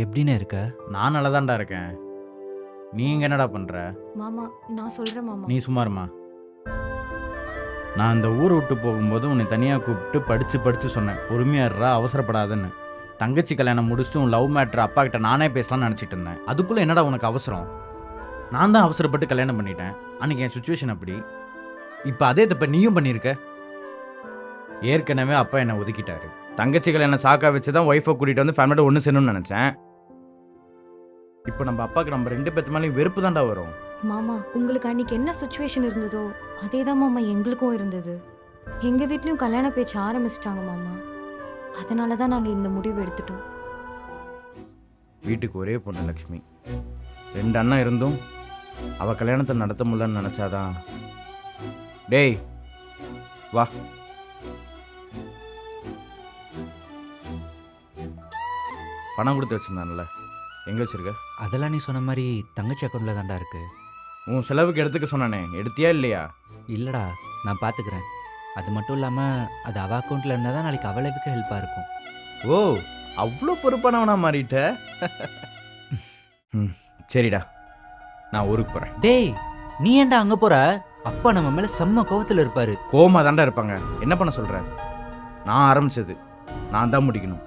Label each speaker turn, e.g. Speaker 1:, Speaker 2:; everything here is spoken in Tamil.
Speaker 1: எப்படிண்ணே இருக்க?
Speaker 2: நான் நல்லா இருக்கேன். நீ இங்க என்னடா பண்ற?
Speaker 3: மாமா நான் சொல்றேன் மாமா.
Speaker 2: நீ சும்மா இருமா. நான் இந்த ஊரை விட்டு போகும்போது உன்னை தனியாக கூப்பிட்டு படித்து படித்து சொன்னேன், பொறுமையா இருடா, அவசரப்படாதன்னு. தங்கச்சி கல்யாணம் முடிச்சுட்டு உன் லவ் மேட்ரு அப்பா கிட்ட நானே பேசலாம்னு நினச்சிட்டு இருந்தேன். அதுக்குள்ளே என்னடா உனக்கு அவசரம்? நான் தான் அவசரப்பட்டு கல்யாணம் பண்ணிட்டேன். அன்றைக்கி என் சுச்சுவேஷன் அப்படி. இப்போ அதே தப்ப நீயும் பண்ணியிருக்க. ஏற்கனவே அப்பா என்னை ஒதுக்கிட்டாரு. தங்கச்சி கல்யாணம் சாக்கா வச்சு தான் ஒய்ஃபை கூட்டிகிட்டு வந்து ஃபேமிலியோட ஒன்று செய்யணும்னு நினச்சேன். இப்போ நம்ம அப்பாவுக்கு நம்ம 2 பேத்து மேலேயும் வெறுப்பு தான்டா வரும்.
Speaker 3: மாமா உங்களுக்கு அன்னைக்கு என்ன சுச்சுவேஷன் இருந்ததோ அதே தான் மாமா எங்களுக்கும் இருந்தது. எங்க வீட்லயும் கல்யாண பேச்சு ஆரம்பிச்சிட்டாங்க மாமா. அதனால தான் நாங்க இந்த முடிவு எடுத்துட்டோம்.
Speaker 2: வீட்டுக்கு ஒரே பொண்ணு லக்ஷ்மி. 2 அண்ணன் இருந்தும் அவள் கல்யாணத்தை நடத்த முடியலன்னு நினச்சாதான். டேய் வா. பணம் கொடுத்து வச்சிருந்தான்ல, எங்கே வச்சிருக்க?
Speaker 1: அதெல்லாம் நீ சொன்ன மாதிரி தங்கச்சி அக்கௌண்ட்டில் தான்டா இருக்கு.
Speaker 2: உன் செலவுக்கு எடுத்துக்க சொன்னானே, எடுத்தியா இல்லையா?
Speaker 1: இல்லைடா, நான் பார்த்துக்கிறேன். அது மட்டும் இல்லாமல் அது அவள் அக்கௌண்ட்டில் இருந்தால் தான் நாளைக்கு அவளுக்கு ஹெல்ப்பாக இருக்கும்.
Speaker 2: ஓ, அவ்வளோ பொறுப்பானவனா மாறிட்ட. ம், சரிடா, நான் ஊருக்கு போகிறேன்.
Speaker 1: டேய், நீ ஏன்டா அங்கே போகிற? அப்பா நம்ம மேலே செம்ம கோவத்தில் இருப்பார்.
Speaker 2: கோமா தாண்டா இருப்பாங்க. என்ன பண்ண சொல்கிற? நான் ஆரம்பிச்சது நான் தான் முடிக்கணும்.